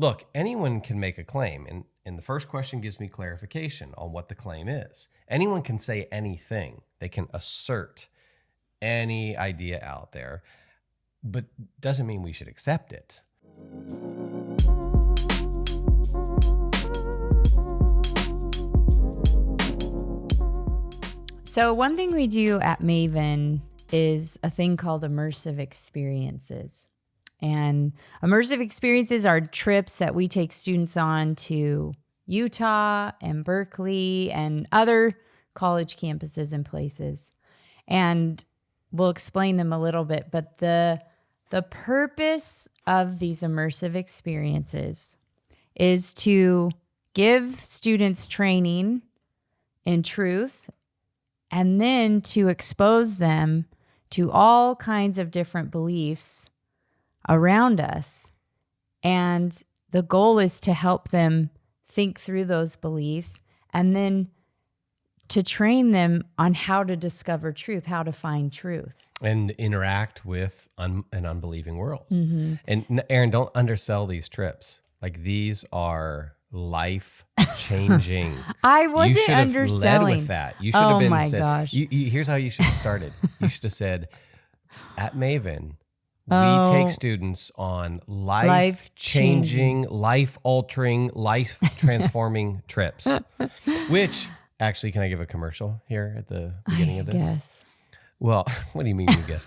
look, anyone can make a claim. And the first question gives me clarification on what the claim is. Anyone can say anything. They can assert any idea out there, but doesn't mean we should accept it. So one thing we do at Maven is a thing called immersive experiences. And immersive experiences are trips that we take students on to Utah and Berkeley and other college campuses and places. And we'll explain them a little bit, but the purpose of these immersive experiences is to give students training in truth and then to expose them to all kinds of different beliefs around us. And the goal is to help them think through those beliefs and then to train them on how to discover truth, how to find truth. And interact with an unbelieving world. Mm-hmm. And Erin, don't undersell these trips. Like, these are life-changing. I wasn't you should have underselling. led with that. You should have been my said, gosh. Here's how you should have started. You should have said, at Maven, we take students on life-changing, life-altering, life-transforming trips. Which, actually, can I give a commercial here at the beginning of this? Yes. Well, what do you mean you guess?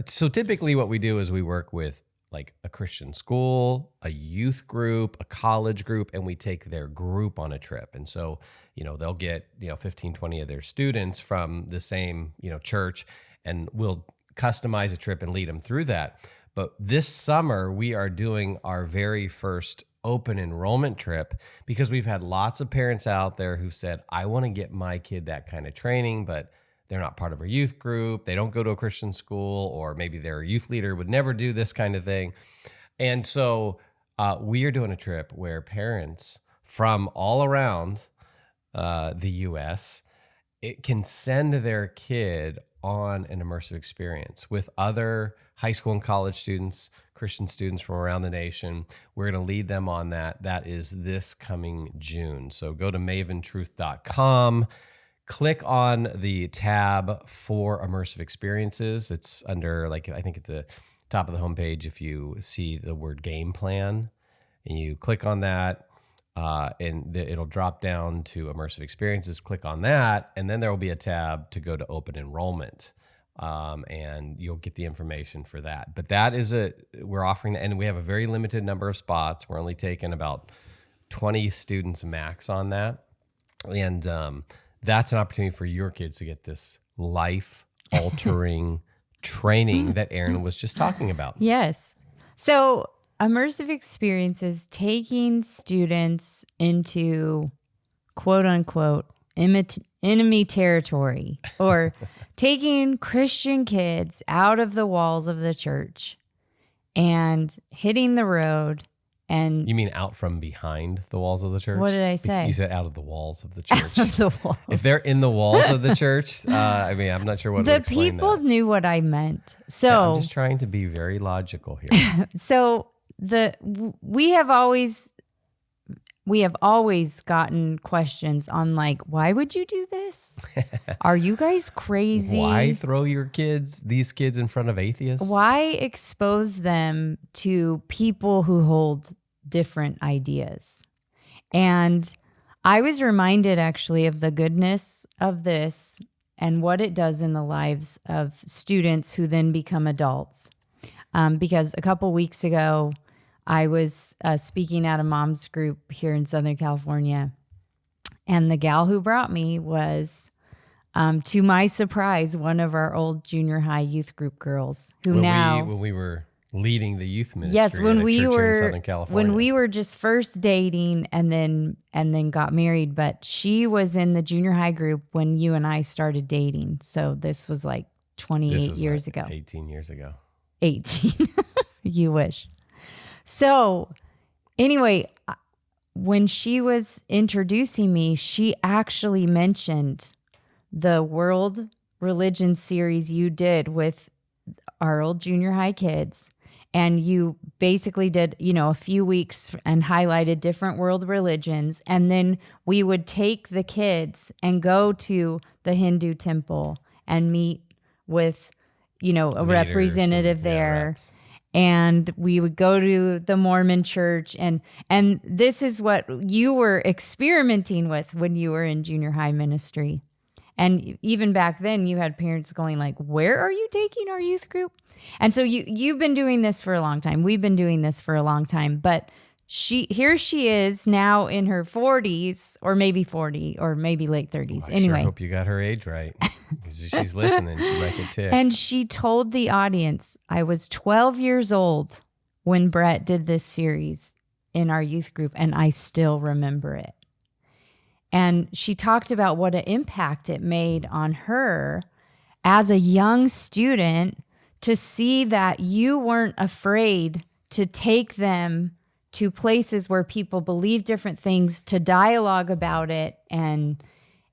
So typically what we do is we work with like a Christian school, a youth group, a college group, and we take their group on a trip. And so, they'll get, 15, 20 of their students from the same, church, and we'll customize a trip and lead them through that. But this summer, we are doing our very first open enrollment trip because we've had lots of parents out there who said, I want to get my kid that kind of training, but they're not part of a youth group. They don't go to a Christian school, or maybe their youth leader would never do this kind of thing. And so we are doing a trip where parents from all around the U.S. can send their kid on an immersive experience with other high school and college students, Christian students from around the nation. We're going to lead them on that. That is this coming June. So go to maventruth.com. Click on the tab for immersive experiences. It's under, I think at the top of the homepage, if you see the word game plan, and you click on that, it'll drop down to immersive experiences. Click on that, and then there will be a tab to go to open enrollment, and you'll get the information for that. But that is we're offering that, and we have a very limited number of spots. We're only taking about 20 students max on that, and that's an opportunity for your kids to get this life-altering training that Erin was just talking about. Yes. So immersive experiences, taking students into quote-unquote enemy territory, or taking Christian kids out of the walls of the church and hitting the road. And you mean out from behind the walls of the church? What did I say? You said out of the walls of the church. Out of the walls. If they're in the walls of the church, I'm not sure what the would explain people that. knew what I meant. So Yeah, I'm just trying to be very logical here. So we have always gotten questions on why would you do this? Are you guys crazy? Why throw these kids in front of atheists? Why expose them to people who hold different ideas? And I was reminded actually of the goodness of this and what it does in the lives of students who then become adults. Because a couple weeks ago, I was speaking at a mom's group here in Southern California, and the gal who brought me was, to my surprise, one of our old junior high youth group girls who when we were leading the youth ministry. Yes, when at a we church were here in Southern California. when we were just first dating and then got married, but she was in the junior high group when you and I started dating. So this was 28 years ago. 18 years ago. 18. You wish. So anyway, when she was introducing me, she actually mentioned the World Religion series you did with our old junior high kids. And you basically did, a few weeks and highlighted different world religions. And then we would take the kids and go to the Hindu temple and meet with, a Leaders representative and, there. reps. And we would go to the Mormon church. And this is what you were experimenting with when you were in junior high ministry. And even back then, you had parents going like, where are you taking our youth group? And so you've been doing this for a long time. We've been doing this for a long time. But she is now in her 40s, or maybe 40, or maybe late 30s. I anyway, sure hope you got her age right. Because she's listening. She might get ticked. and she told the audience, I was 12 years old when Brett did this series in our youth group, and I still remember it. And she talked about what an impact it made on her as a young student to see that you weren't afraid to take them to places where people believe different things, to dialogue about it, and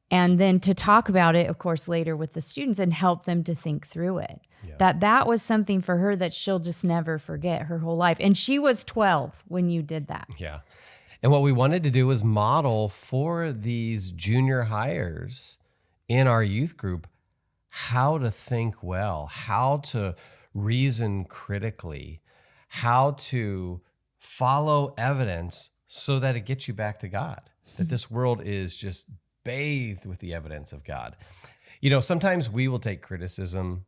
then to talk about it, of course, later with the students and help them to think through it. Yeah. That was something for her that she'll just never forget her whole life. And she was 12 when you did that. Yeah. And what we wanted to do was model for these junior hires in our youth group how to think well, how to reason critically, how to follow evidence so that it gets you back to God, that this world is just bathed with the evidence of God. Sometimes we will take criticism,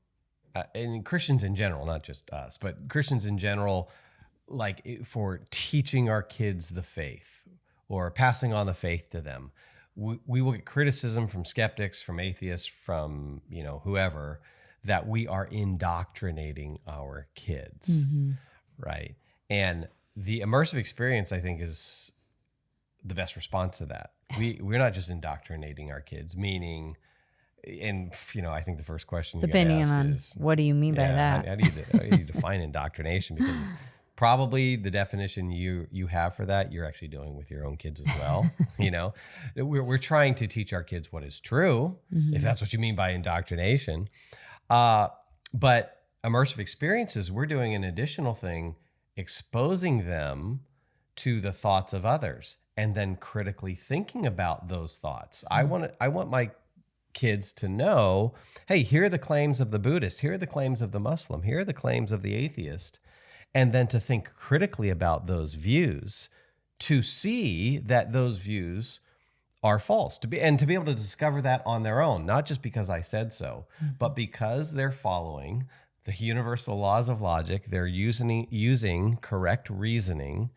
and Christians in general, not just us, but Christians in general, like for teaching our kids the faith or passing on the faith to them. We will get criticism from skeptics, from atheists, from whoever, that we are indoctrinating our kids, right? And the immersive experience, I think, is the best response to that. We're not just indoctrinating our kids, meaning, and I think the first question you depending ask on is, what do you mean by that? How do you define indoctrination? Because probably the definition you have for that, you're actually doing with your own kids as well. We're trying to teach our kids what is true, if that's what you mean by indoctrination. But immersive experiences, we're doing an additional thing, exposing them to the thoughts of others and then critically thinking about those thoughts. I want my kids to know, hey, here are the claims of the Buddhist, here are the claims of the Muslim, here are the claims of the atheist, and then to think critically about those views, to see that those views are false, to be able to discover that on their own, not just because I said so, but because they're following the universal laws of logic. They're using correct reasoning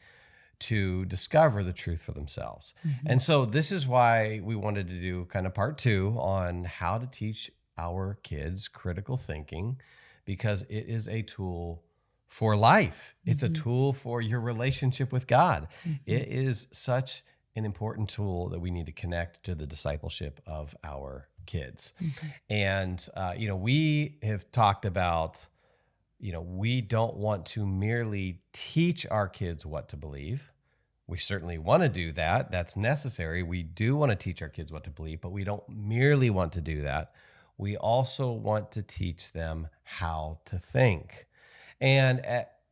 to discover the truth for themselves. And so this is why we wanted to do kind of part 2 on how to teach our kids critical thinking, because it is a tool for life. It's a tool for your relationship with God. It is such an important tool that we need to connect to the discipleship of our kids. And, we have talked about, we don't want to merely teach our kids what to believe. We certainly want to do that. That's necessary. We do want to teach our kids what to believe, but we don't merely want to do that. We also want to teach them how to think. And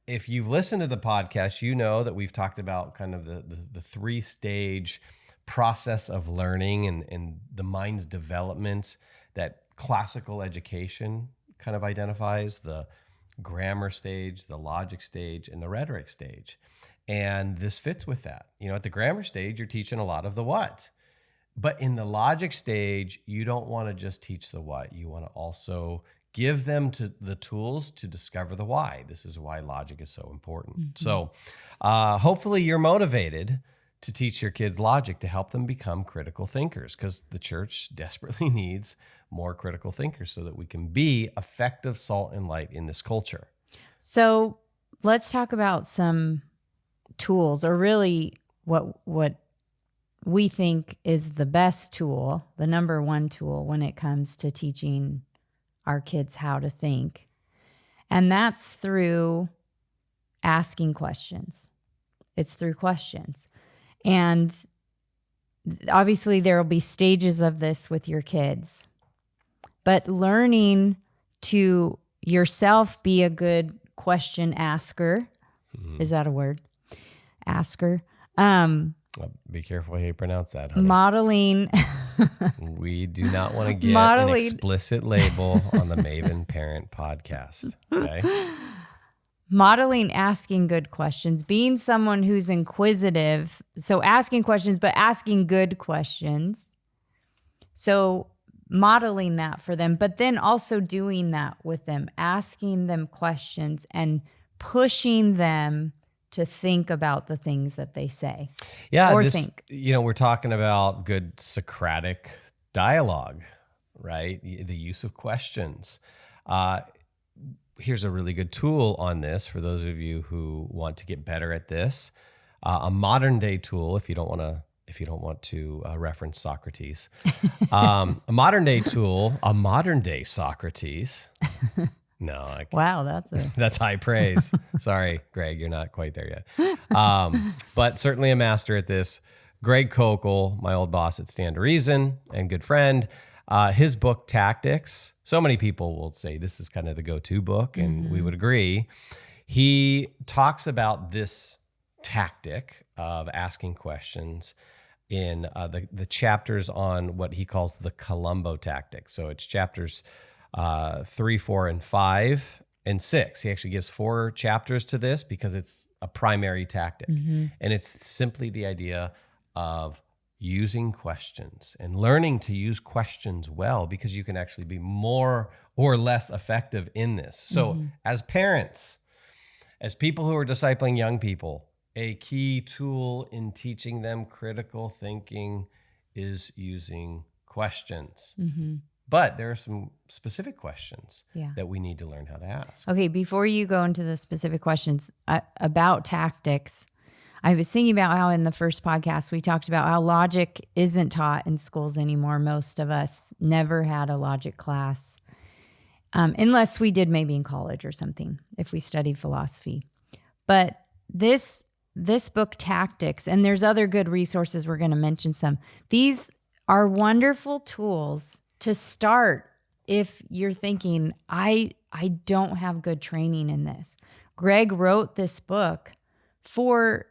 if you've listened to the podcast, you know that we've talked about kind of the 3-stage process of learning and the mind's development that classical education kind of identifies: the grammar stage, the logic stage, and the rhetoric stage. And this fits with that. At the grammar stage, you're teaching a lot of the what. But in the logic stage, you don't want to just teach the what. You want to also give them to the tools to discover the why. This is why logic is so important. So hopefully you're motivated to teach your kids logic to help them become critical thinkers, because the church desperately needs more critical thinkers so that we can be effective salt and light in this culture. So let's talk about some tools, or really what we think is the best tool, the number one tool when it comes to teaching our kids how to think. And that's through asking questions. It's through questions. And obviously there will be stages of this with your kids, but learning to yourself be a good question asker. Is that a word? Asker. Be careful how you pronounce that, honey. Modeling. We do not want to get an explicit label on the Maven Parent Podcast. Okay. Modeling asking good questions, being someone who's inquisitive. So asking questions, but asking good questions. So modeling that for them, but then also doing that with them, asking them questions and pushing them to think about the things that they say. Yeah. Or think. We're talking about good Socratic dialogue, right? The use of questions. Here's a really good tool on this for those of you who want to get better at this. A modern day tool, if you don't want to reference Socrates, a modern day tool, a modern day Socrates. No, wow, that's high praise. Sorry, Greg, you're not quite there yet. But certainly a master at this. Greg Kokel, my old boss at Stand to Reason and good friend. His book, Tactics, so many people will say this is kind of the go-to book, and we would agree. He talks about this tactic of asking questions in the chapters on what he calls the Columbo tactic. So it's chapters 3, 4, and 5, and 6. He actually gives 4 chapters to this because it's a primary tactic. And it's simply the idea of using questions and learning to use questions well, because you can actually be more or less effective in this. So as parents, as people who are discipling young people, a key tool in teaching them critical thinking is using questions. But there are some specific questions that we need to learn how to ask. Okay, before you go into the specific questions about tactics, I was thinking about how in the first podcast we talked about how logic isn't taught in schools anymore. Most of us never had a logic class, unless we did maybe in college or something, if we studied philosophy. But this book, Tactics, and there's other good resources, we're going to mention some. These are wonderful tools to start if you're thinking, I don't have good training in this. Greg wrote this book for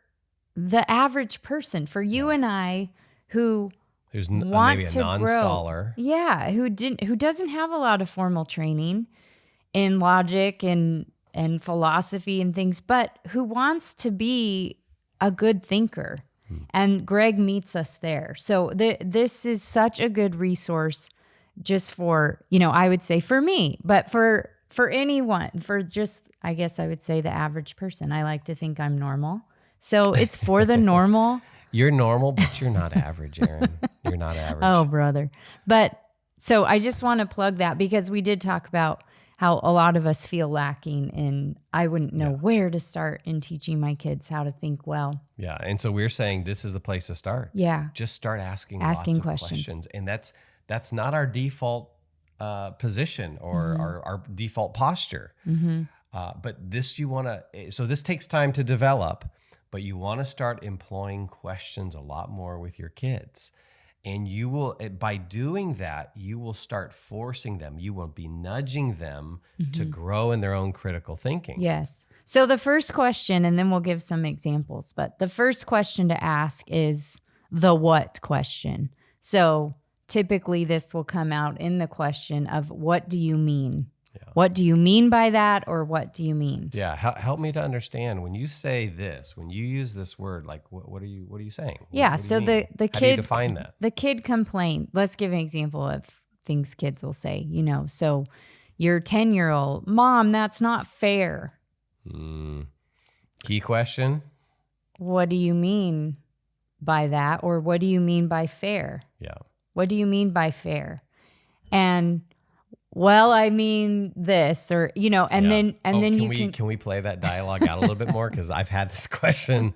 the average person, for you and I who who's want maybe a to non-scholar. grow. Yeah, who doesn't have a lot of formal training in logic and philosophy and things, but who wants to be a good thinker. And Greg meets us there. So this is such a good resource just for, I would say for me, but for anyone, for just, I guess I would say the average person. I like to think I'm normal. So it's for the normal. You're normal, but you're not average, Erin. You're not average. Oh, brother. But so I just want to plug that because we did talk about how a lot of us feel lacking in, I wouldn't know where to start in teaching my kids how to think well. Yeah. And so we're saying this is the place to start. Yeah. Just start asking lots of questions. And that's not our default position or our default posture. But this so this takes time to develop, but you want to start employing questions a lot more with your kids. And you will, by doing that, you will start forcing them. You will be nudging them to grow in their own critical thinking. Yes. So the first question, and then we'll give some examples, but the first question to ask is the what question. So typically this will come out in the question of what do you mean? Yeah. What do you mean by that, or what do you mean? Yeah, help me to understand when you say this, when you use this word, like what are you saying? Yeah, what so the kid, how do you define that? The kid complained. Let's give an example of things kids will say. So your 10-year-old, Mom, that's not fair. Key question. What do you mean by that, or what do you mean by fair? Yeah. What do you mean by fair? And well, I mean this, or then can we play that dialogue out a little bit more? Because I've had this question,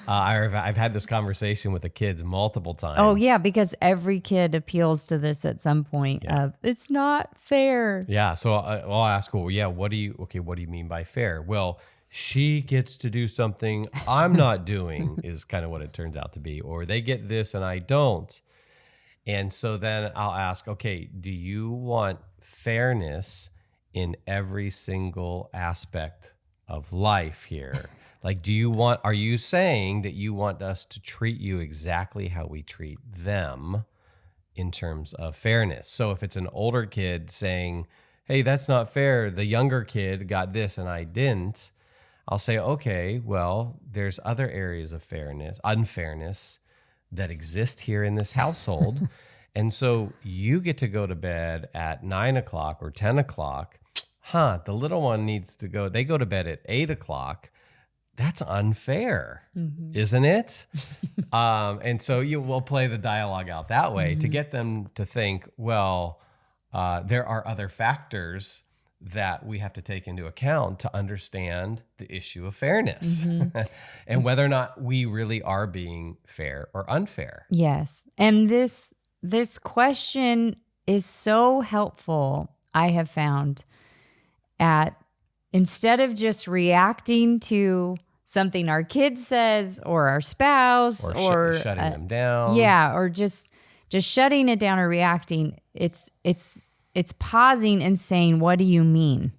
I've had this conversation with the kids multiple times. Oh yeah, because every kid appeals to this at some point of it's not fair. Yeah, so I'll ask, what do you mean by fair? Well, she gets to do something I'm not doing is kind of what it turns out to be, or they get this and I don't. And so then I'll ask, okay, do you want fairness in every single aspect of life here. Like, are you saying that you want us to treat you exactly how we treat them in terms of fairness? So if it's an older kid saying, hey, that's not fair, the younger kid got this and I didn't, I'll say, okay, well, there's other areas of unfairness that exist here in this household. And so you get to go to bed at 9 o'clock or 10 o'clock. The little one they go to bed at 8 o'clock. That's unfair, isn't it? And so we'll play the dialogue out that way to get them to think, well, there are other factors that we have to take into account to understand the issue of fairness and whether or not we really are being fair or unfair. Yes. And this question is so helpful, I have found, instead of just reacting to something our kid says or our spouse or shutting them down. Yeah, or just shutting it down or reacting, it's pausing and saying, what do you mean?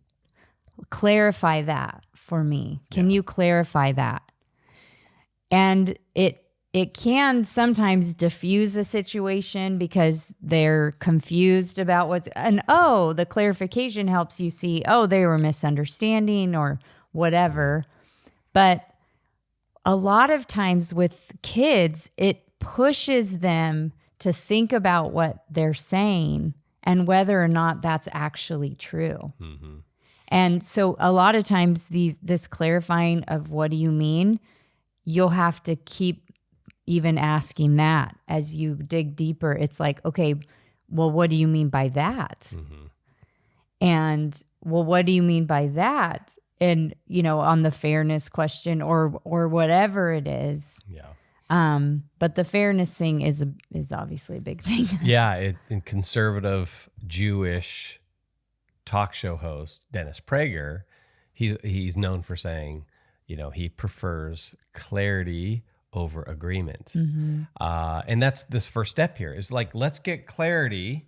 Clarify that for me. Can you clarify that? And it can sometimes diffuse a situation because they're confused about the clarification helps you see, they were misunderstanding or whatever. But a lot of times with kids, it pushes them to think about what they're saying and whether or not that's actually true. Mm-hmm. And so a lot of times this clarifying of what do you mean, you'll have to keep even asking that as you dig deeper. It's like, okay, well, what do you mean by that? Mm-hmm. And well, what do you mean by that? And, on the fairness question or whatever it is. Yeah. But the fairness thing is obviously a big thing. Yeah. In conservative Jewish talk show host, Dennis Prager, he's known for saying, he prefers clarity over agreement. Mm-hmm. And that's this first step here is like, let's get clarity.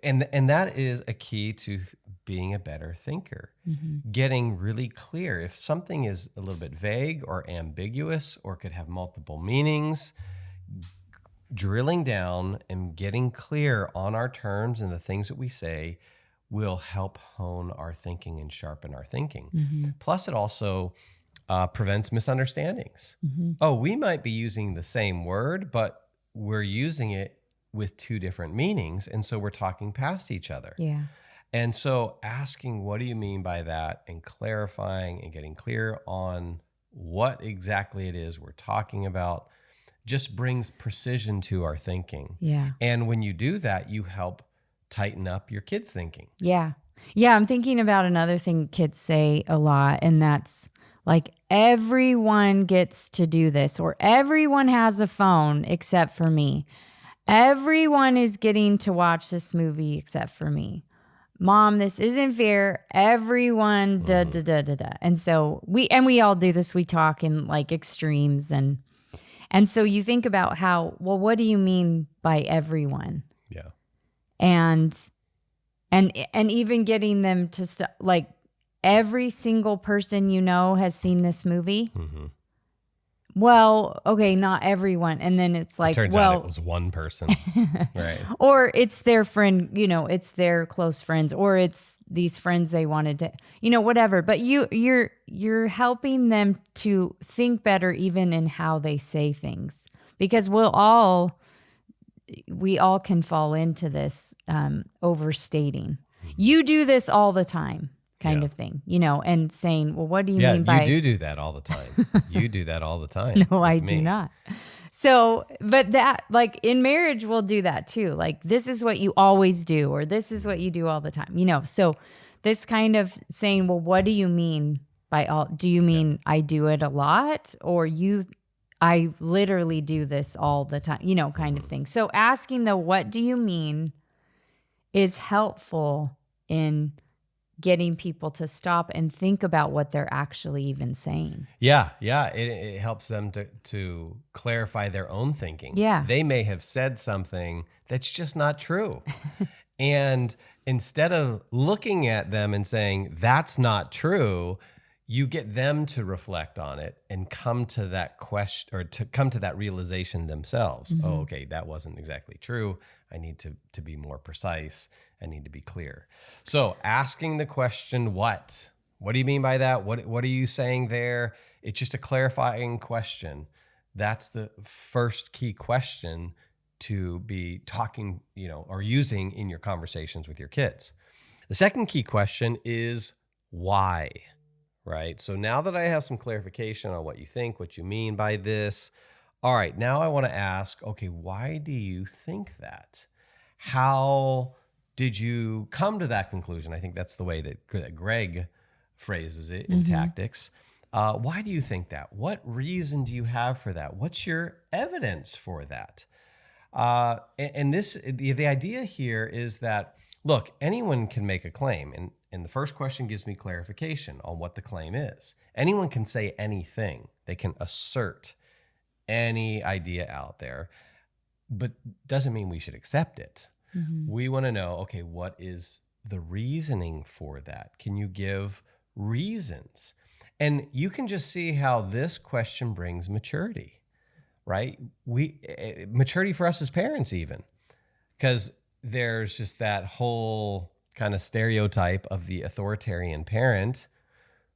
And that is a key to being a better thinker, getting really clear. If something is a little bit vague or ambiguous or could have multiple meanings, drilling down and getting clear on our terms and the things that we say will help hone our thinking and sharpen our thinking. Mm-hmm. Plus, it also prevents misunderstandings. Mm-hmm. We might be using the same word, but we're using it with two different meanings. And so we're talking past each other. Yeah. And so asking, what do you mean by that? And clarifying and getting clear on what exactly it is we're talking about just brings precision to our thinking. Yeah. And when you do that, you help tighten up your kids' thinking. Yeah. Yeah. I'm thinking about another thing kids say a lot, and that's like, everyone gets to do this, or everyone has a phone except for me. Everyone is getting to watch this movie except for me. Mom, this isn't fair. Everyone, da, da, da, da, da. And so we all do this. We talk in like extremes. And so you think about how, well, what do you mean by everyone? Yeah. And even getting them to like, every single person has seen this movie. Mm-hmm. Well, okay, not everyone. And then it's like, turns out it was one person. Right. Or it's their friend, it's their close friends, or it's these friends they wanted to, whatever. But you're helping them to think better even in how they say things. Because we all can fall into this overstating. Mm-hmm. You do this all the time. Kind of thing, and saying, well, what do you mean by... Yeah, you do that all the time. You do that all the time. No, I do not. So, but that, like in marriage, we'll do that too. Like, this is what you always do, or this is what you do all the time, So this kind of saying, well, what do you mean by all... Do you mean I do it a lot, or I literally do this all the time, kind of thing. So asking the what do you mean is helpful in getting people to stop and think about what they're actually even saying. Yeah. It helps them to clarify their own thinking. Yeah. They may have said something that's just not true. And instead of looking at them and saying, that's not true, you get them to reflect on it and come to that question, or to come to that realization themselves. Oh, okay, that wasn't exactly true. I need to be more precise. I need to be clear. So asking the question, what do you mean by that? What are you saying there? It's just a clarifying question. That's the first key question to be talking, or using in your conversations with your kids. The second key question is why. Right? So now that I have some clarification on what you think, what you mean by this, all right, now I want to ask, okay, why do you think that? How did you come to that conclusion? I think that's the way that Greg phrases it in tactics. Why do you think that? What reason do you have for that? What's your evidence for that? And the idea here is that, look, anyone can make a claim, and the first question gives me clarification on what the claim is. Anyone can say anything. They can assert any idea out there, but doesn't mean we should accept it. We want to know, okay, what is the reasoning for that? Can you give reasons? And you can just see how this question brings maturity, right? Maturity for us as parents, even, because there's just that whole kind of stereotype of the authoritarian parent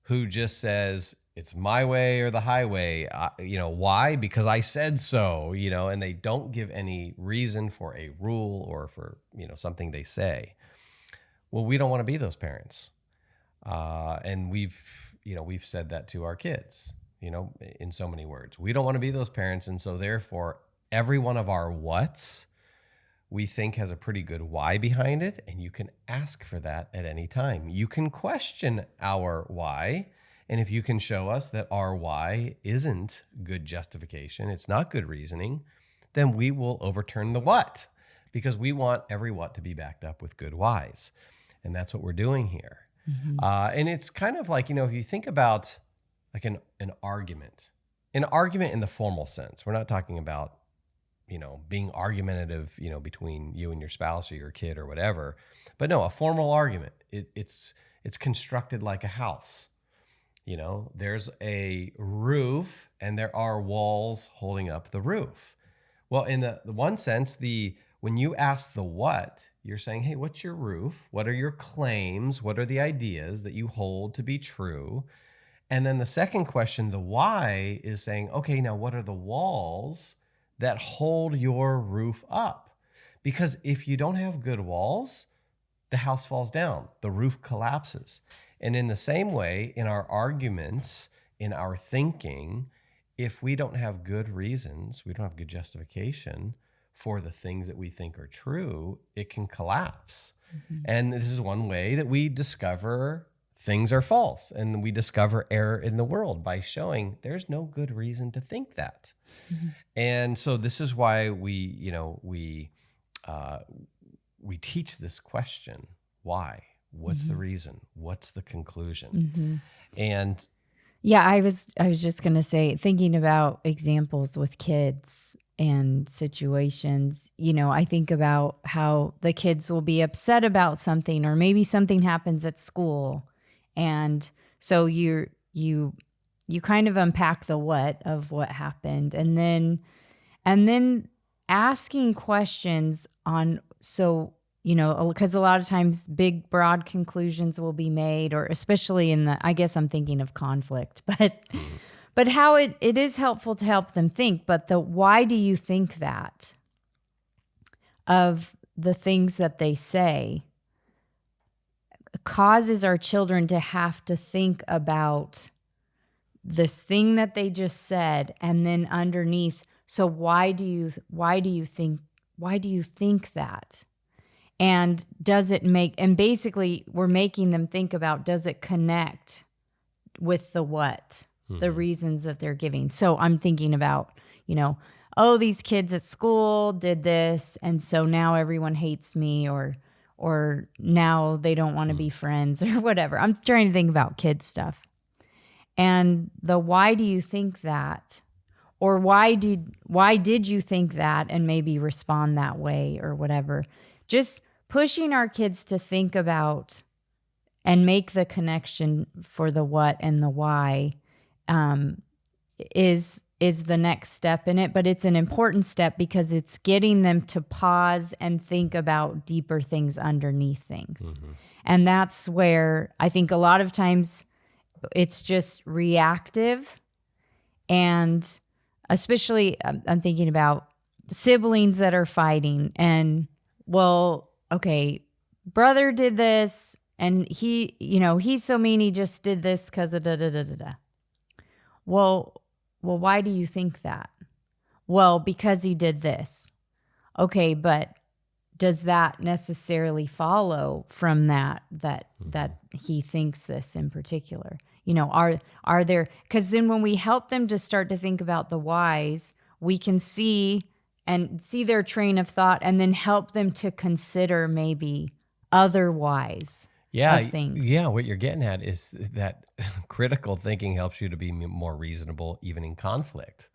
who just says, it's my way or the highway. Why? Because I said so, and they don't give any reason for a rule or for, something they say. Well, we don't want to be those parents. And we've said that to our kids, in so many words. We don't want to be those parents. And so therefore, every one of our whats we think has a pretty good why behind it, and you can ask for that at any time. You can question our why, and if you can show us that our why isn't good justification, it's not good reasoning, then we will overturn the what, because we want every what to be backed up with good whys, and that's what we're doing here. And it's kind of like, if you think about like an argument in the formal sense, we're not talking about being argumentative, between you and your spouse or your kid or whatever. But no, a formal argument, it's constructed like a house. There's a roof and there are walls holding up the roof. Well, in the one sense, when you ask the what, you're saying, hey, what's your roof? What are your claims? What are the ideas that you hold to be true? And then the second question, the why, is saying, okay, now what are the walls that hold your roof up? Because if you don't have good walls, the house falls down, the roof collapses. And in the same way, in our arguments, in our thinking, if we don't have good reasons, we don't have good justification for the things that we think are true, it can collapse. And this is one way that we discover things are false, and we discover error in the world by showing there's no good reason to think that. And so this is why we teach this question: why? What's the reason? What's the conclusion? And yeah, I was just going to say, thinking about examples with kids and situations, I think about how the kids will be upset about something, or maybe something happens at school. And so you kind of unpack the what of what happened, and then asking questions on, because a lot of times big, broad conclusions will be made, or especially I guess I'm thinking of conflict, but how it is helpful to help them think, but why do you think that, of the things that they say, causes our children to have to think about this thing that they just said, and then underneath, so why do you think that? And does it and basically we're making them think about, does it connect with the what, the reasons that they're giving? So I'm thinking about, these kids at school did this, and so now everyone hates me, or now they don't want to be friends, or whatever. I'm trying to think about kid stuff. And why do you think that? Or why did you think that, and maybe respond that way, or whatever. Just pushing our kids to think about and make the connection for the what and the why is the next step in it. But it's an important step because it's getting them to pause and think about deeper things underneath things. Mm-hmm. And that's where I think a lot of times it's just reactive. And especially I'm thinking about siblings that are fighting and, well, okay, brother did this and he, he's so mean, he just did this because of da-da-da-da-da. Well, why do you think that? Well, because he did this. Okay, but does that necessarily follow from that he thinks this in particular? Are there, because then when we help them to start to think about the whys, we can see their train of thought and then help them to consider maybe other whys of things. Yeah, what you're getting at is that critical thinking helps you to be more reasonable even in conflict.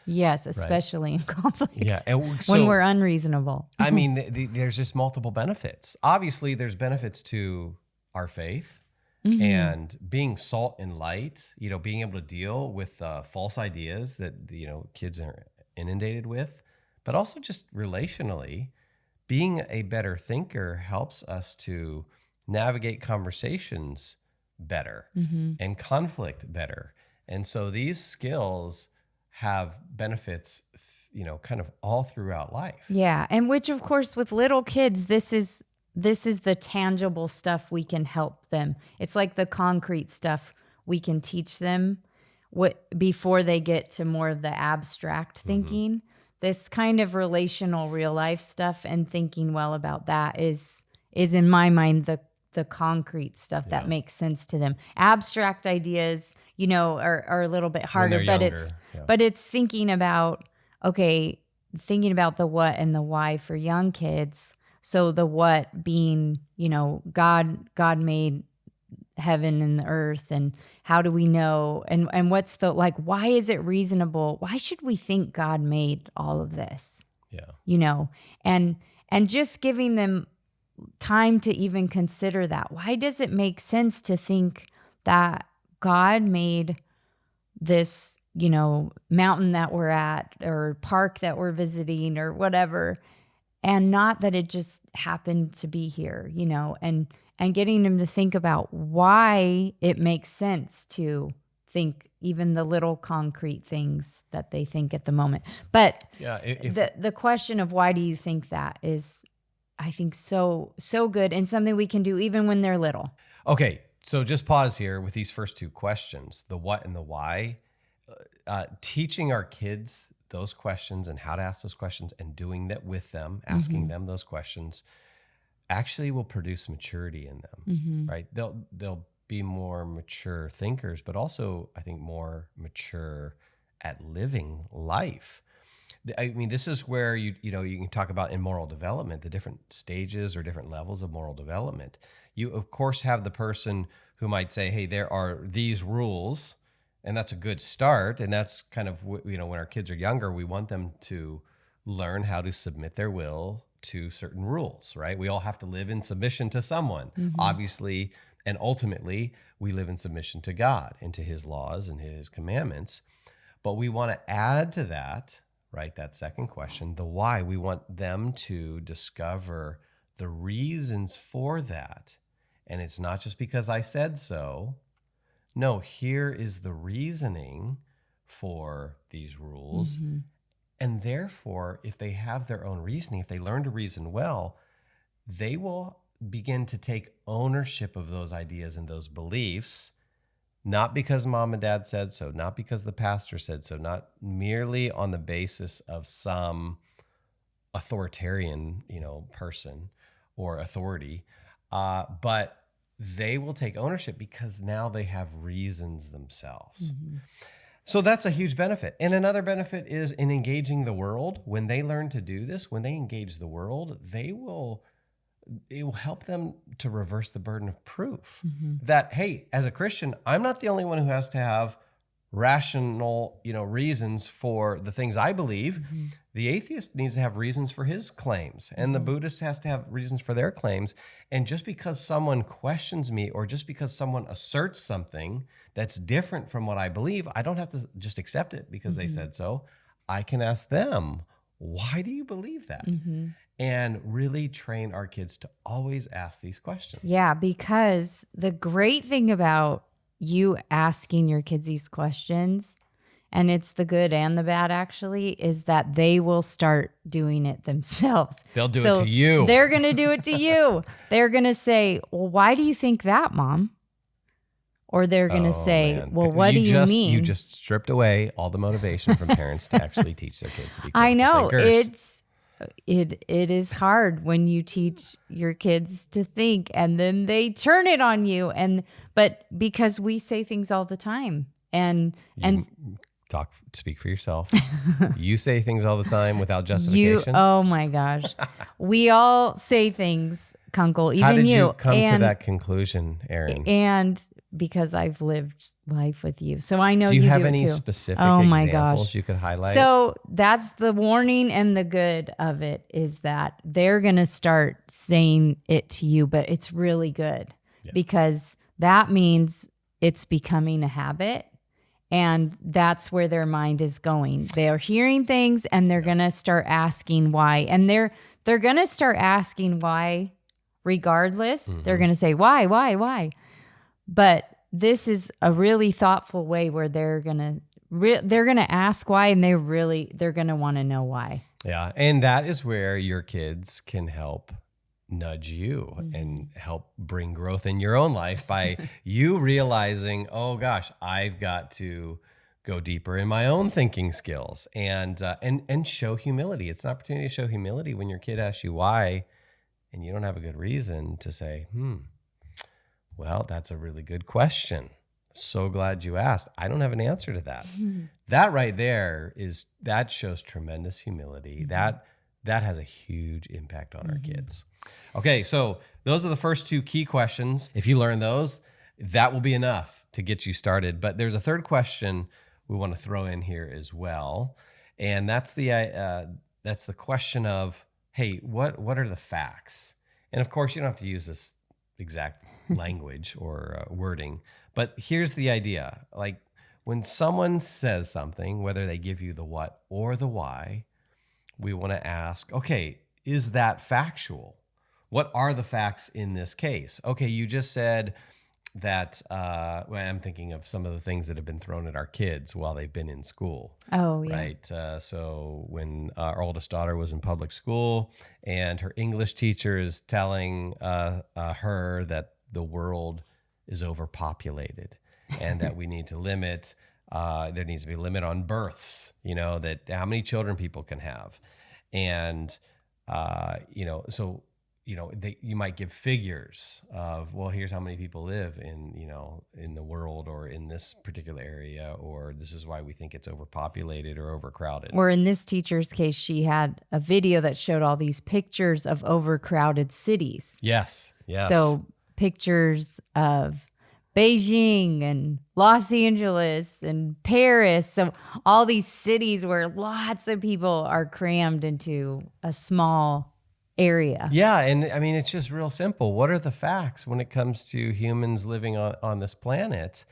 Yes, especially in conflict. Yeah, and when we're unreasonable. I mean, there's just multiple benefits. Obviously, there's benefits to our faith and being salt and light, being able to deal with false ideas that, kids are inundated with, but also just relationally, being a better thinker helps us to navigate conversations better and conflict better. And so these skills have benefits, kind of all throughout life. Yeah. And which, of course, with little kids, this is the tangible stuff we can help them. It's like the concrete stuff we can teach them before they get to more of the abstract thinking. This kind of relational real life stuff and thinking well about that is in my mind the concrete stuff that makes sense to them. Abstract ideas, are a little bit harder, but it's thinking about the what and the why for young kids. So the what being, God made heaven and the earth, and how do we know, and what's the, why is it reasonable? Why should we think God made all of this? Yeah. And just giving them time to even consider that. Why does it make sense to think that God made this, mountain that we're at or park that we're visiting or whatever, and not that it just happened to be here, and getting them to think about why it makes sense to think even the little concrete things that they think at the moment. But the question of why do you think that is, I think, so good and something we can do even when they're little. Okay, so just pause here with these first two questions, the what and the why. Teaching our kids those questions and how to ask those questions and doing that with them, asking them those questions, actually will produce maturity in them, right? They'll be more mature thinkers, but also, I think, more mature at living life. I mean, this is where you can talk about in moral development, the different stages or different levels of moral development. You, of course, have the person who might say, hey, there are these rules, and that's a good start. And that's kind of, when our kids are younger, we want them to learn how to submit their will to certain rules, right? We all have to live in submission to someone, obviously, and ultimately, we live in submission to God and to his laws and his commandments. But we want to add to that, right, that second question, the why. We want them to discover the reasons for that. And it's not just because I said so. No, here is the reasoning for these rules. And therefore, if they have their own reasoning, if they learn to reason well, they will begin to take ownership of those ideas and those beliefs, not because mom and dad said so, not because the pastor said so, not merely on the basis of some authoritarian, person or authority, but they will take ownership because now they have reasons themselves. So that's a huge benefit. And another benefit is in engaging the world. When they learn to do this, when they engage the world, it will help them to reverse the burden of proof that, hey, as a Christian, I'm not the only one who has to have rational, reasons for the things I believe. The atheist needs to have reasons for his claims, and the Buddhist has to have reasons for their claims. And just because someone questions me, or just because someone asserts something that's different from what I believe, I don't have to just accept it because they said so. I can ask them, why do you believe that? And really train our kids to always ask these questions. Yeah, because the great thing about you asking your kids these questions, and it's the good and the bad actually, is that they will start doing it themselves. They'll do it to you. They're going to do it to you. They're going to say, well, why do you think that, Mom? Or they're going to say, man. well, what do you mean? You just stripped away all the motivation from parents to actually teach their kids to be critical I know. thinkers. It is hard when you teach your kids to think and then they turn it on you. But because we say things all the time and Speak for yourself. You say things all the time without justification. Oh my gosh. We all say things, Kunkel, even you. How did you come to that conclusion, Erin? And because I've lived life with you. So I know do you have do any it too. specific my examples gosh. you could highlight? So that's the warning and the good of it, is that they're going to start saying it to you, but it's really good because that means it's becoming a habit. And that's where their mind is going. They're hearing things and they're going to start asking why. And they're going to start asking why regardless. They're going to say, why? But this is a really thoughtful way where they're going to ask why, and they're going to want to know why. Yeah. And that is where your kids can help nudge you and help bring growth in your own life by you realizing, oh gosh, I've got to go deeper in my own thinking skills and show humility. It's an opportunity to show humility when your kid asks you why, and you don't have a good reason to say, well, that's a really good question. So glad you asked. I don't have an answer to that. That right there that shows tremendous humility. That has a huge impact on our kids. Okay, so those are the first two key questions. If you learn those, that will be enough to get you started. But there's a third question we want to throw in here as well, and that's the question of, hey, what are the facts? And of course, you don't have to use this exact language or wording, but here's the idea: like when someone says something, whether they give you the what or the why, we want to ask, okay, is that factual? What are the facts in this case? Okay, you just said that, I'm thinking of some of the things that have been thrown at our kids while they've been in school. Oh, yeah. Right. So when our oldest daughter was in public school and her English teacher is telling her that the world is overpopulated and that we need to limit, there needs to be a limit on births, that how many children people can have. And, you might give figures of, well, here's how many people live in the world or in this particular area, or this is why we think it's overpopulated or overcrowded. Or in this teacher's case, she had a video that showed all these pictures of overcrowded cities. Yes. So pictures of Beijing and Los Angeles and Paris. So all these cities where lots of people are crammed into a small area. Yeah. And I mean, it's just real simple. What are the facts when it comes to humans living on this planet?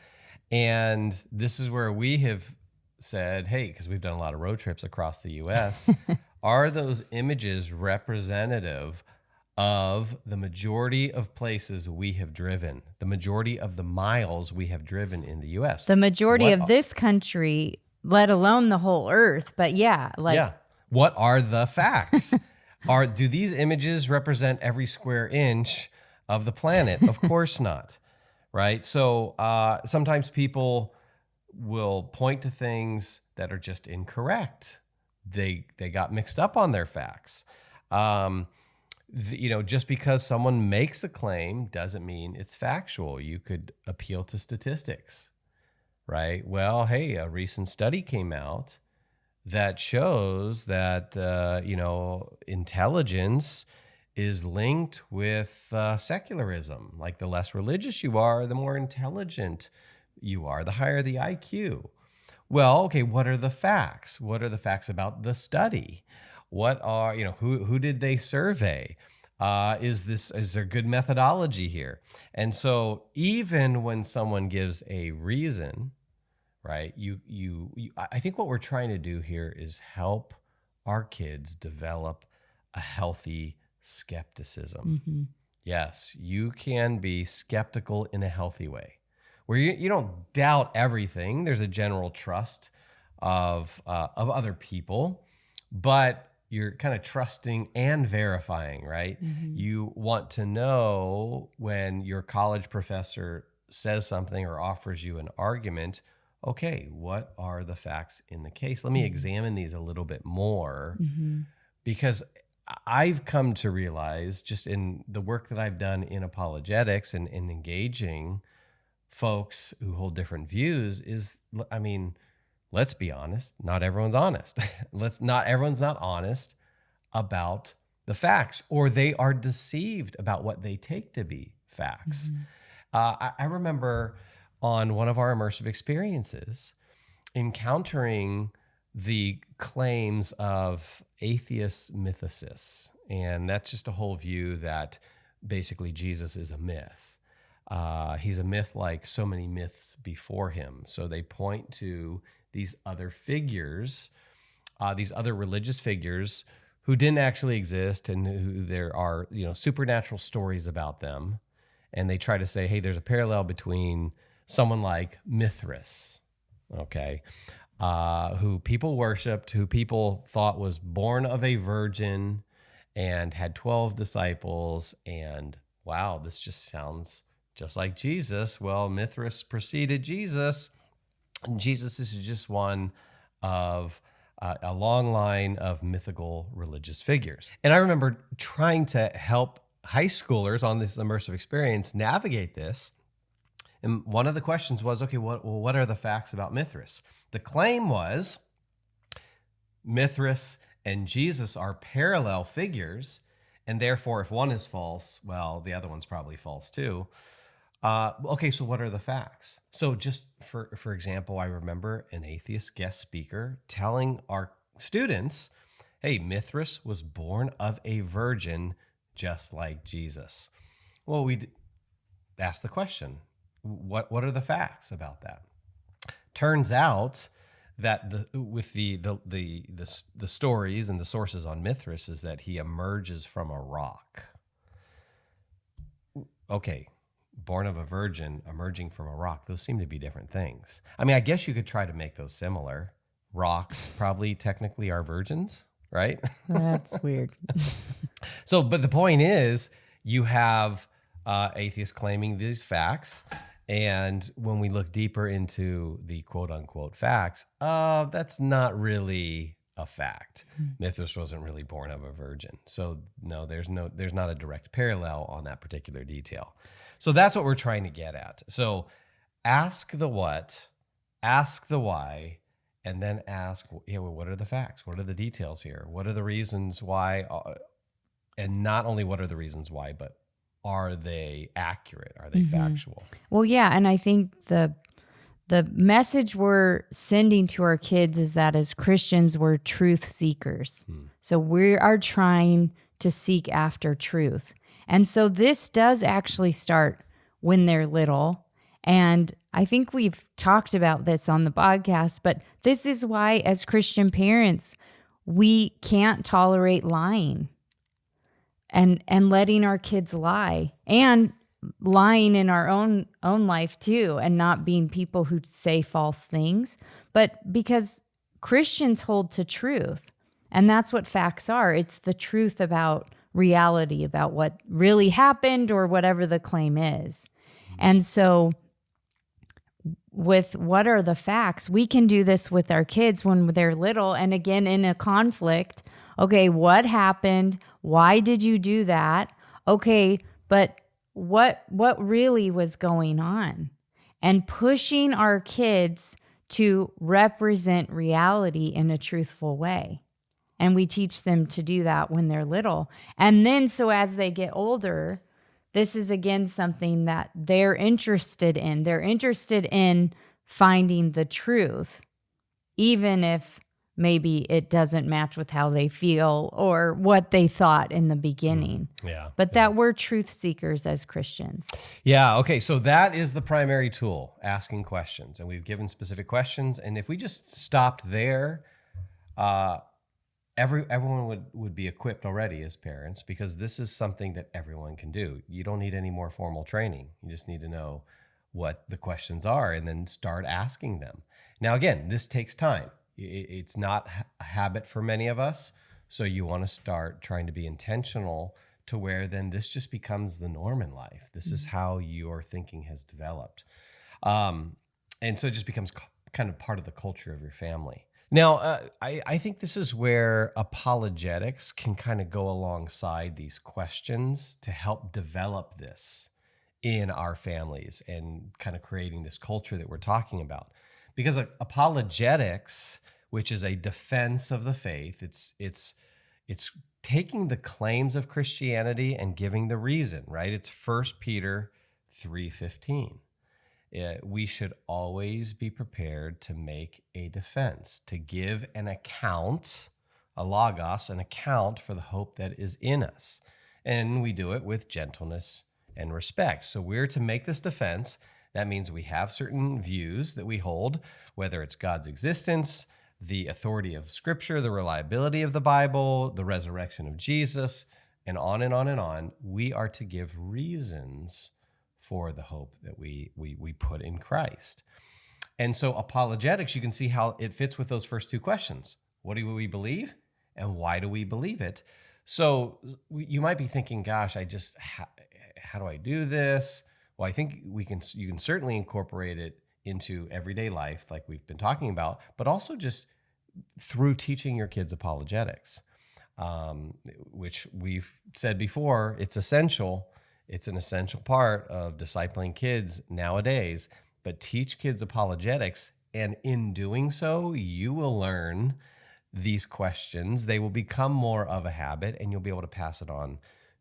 And this is where we have said, hey, because we've done a lot of road trips across the US, are those images representative of the majority of places we have driven, the majority of the miles we have driven in the US? The majority of this country, let alone the whole earth. But what are the facts? Do these images represent every square inch of the planet? Of course not, right? So sometimes people will point to things that are just incorrect. They got mixed up on their facts. Just because someone makes a claim doesn't mean it's factual. You could appeal to statistics, right? Well, hey, a recent study came out that shows that, intelligence is linked with secularism. Like the less religious you are, the more intelligent you are, the higher the IQ. Well, okay, what are the facts? What are the facts about the study? What are, who did they survey? Is there good methodology here? And so even when someone gives a reason, right, I think what we're trying to do here is help our kids develop a healthy skepticism. Mm-hmm. Yes, you can be skeptical in a healthy way, where you don't doubt everything. There's a general trust of other people, but you're kind of trusting and verifying, right? Mm-hmm. You want to know when your college professor says something or offers you an argument, okay, what are the facts in the case? Let me examine these a little bit more, Mm-hmm. because I've come to realize, just in the work that I've done in apologetics and in engaging folks who hold different views, is, I mean, let's be honest, not everyone's honest. Everyone's not honest about the facts, or they are deceived about what they take to be facts. Mm-hmm. I remember on one of our immersive experiences encountering the claims of atheist mythicists. And that's just a whole view that basically Jesus is a myth. He's a myth like so many myths before him. So they point to these other figures, these other religious figures who didn't actually exist, and who there are, supernatural stories about them. And they try to say, hey, there's a parallel between someone like Mithras, okay, who people worshiped, who people thought was born of a virgin and had 12 disciples. And wow, this just sounds just like Jesus. Well, Mithras preceded Jesus, and Jesus is just one of a long line of mythical religious figures. And I remember trying to help high schoolers on this immersive experience navigate this. And one of the questions was, okay, what are the facts about Mithras? The claim was Mithras and Jesus are parallel figures, and therefore if one is false, well, the other one's probably false too. Okay, so what are the facts? So just for example, I remember an atheist guest speaker telling our students, hey, Mithras was born of a virgin just like Jesus. Well, we asked the question, what are the facts about that? Turns out that the stories and the sources on Mithras is that he emerges from a rock. Okay, born of a virgin, emerging from a rock, those seem to be different things. I mean, I guess you could try to make those similar. Rocks probably technically are virgins, right? That's weird. So, but the point is, you have atheists claiming these facts. And when we look deeper into the quote unquote facts, that's not really a fact. Mithras wasn't really born of a virgin. So no, there's not a direct parallel on that particular detail. So that's what we're trying to get at. So ask the what, ask the why, and then ask, what are the facts? What are the details here? What are the reasons why? And not only what are the reasons why, but are they accurate? Are they factual? Well, yeah, and I think the message we're sending to our kids is that as Christians, we're truth seekers. So we are trying to seek after truth. And so this does actually start when they're little. And I think we've talked about this on the podcast, but this is why as Christian parents, we can't tolerate lying and letting our kids lie, and lying in our own life too, and not being people who say false things, but because Christians hold to truth. And that's what facts are. It's the truth about reality, about what really happened or whatever the claim is. And so with what are the facts, we can do this with our kids when they're little. And again, in a conflict, okay, what happened? Why did you do that? Okay, but what really was going on? And pushing our kids to represent reality in a truthful way. And we teach them to do that when they're little. And then so as they get older, this is again something that they're interested in. They're interested in finding the truth. even if maybe it doesn't match with how they feel or what they thought in the beginning. Yeah. But that we're truth seekers as Christians. Yeah. Okay. So that is the primary tool, asking questions. And we've given specific questions. And if we just stopped there, everyone would be equipped already as parents, because this is something that everyone can do. You don't need any more formal training. You just need to know what the questions are and then start asking them. Now, again, this takes time. It's not a habit for many of us. So you want to start trying to be intentional to where then this just becomes the norm in life. This is how your thinking has developed. And so it just becomes kind of part of the culture of your family. Now, I think this is where apologetics can kind of go alongside these questions to help develop this in our families and kind of creating this culture that we're talking about. Because apologetics, which is a defense of the faith, it's taking the claims of Christianity and giving the reason, right? It's 1 Peter 3:15. We should always be prepared to make a defense, to give an account, a logos, an account for the hope that is in us. And we do it with gentleness and respect. So we're to make this defense. That means we have certain views that we hold, whether it's God's existence, the authority of Scripture, the reliability of the Bible, the resurrection of Jesus, and on and on and on. We are to give reasons for the hope that we put in Christ. And so apologetics, you can see how it fits with those first two questions. What do we believe, and why do we believe it? So you might be thinking, gosh, how do I do this? Well, I think you can certainly incorporate it into everyday life like we've been talking about, but also just through teaching your kids apologetics, which we've said before, it's essential. It's an essential part of discipling kids nowadays, but teach kids apologetics. And in doing so, you will learn these questions. They will become more of a habit, and you'll be able to pass it on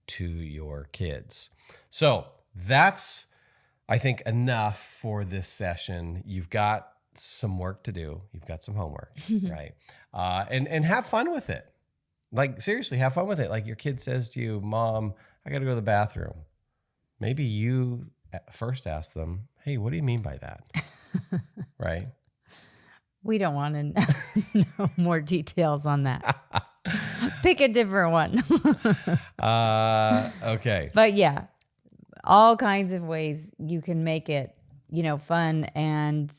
to your kids. So that's, I think, enough for this session. You've got some work to do. You've got some homework, right? And have fun with it. Like, seriously, have fun with it. Like, your kid says to you, Mom, I got to go to the bathroom. Maybe you first ask them, hey, what do you mean by that? Right? We don't want to know more details on that. Pick a different one. Okay. But yeah, all kinds of ways you can make it, fun and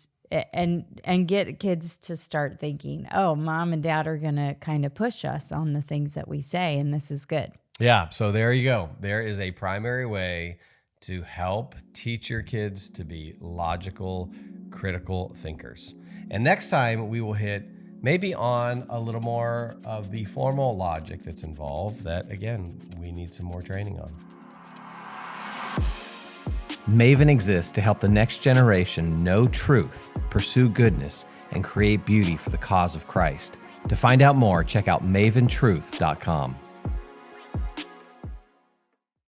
get kids to start thinking, oh, Mom and Dad are going to kind of push us on the things that we say, and this is good. Yeah, so there you go. There is a primary way to help teach your kids to be logical, critical thinkers. And next time we will hit maybe on a little more of the formal logic that's involved that, again, we need some more training on. Maven exists to help the next generation know truth, pursue goodness, and create beauty for the cause of Christ. To find out more, check out maventruth.com.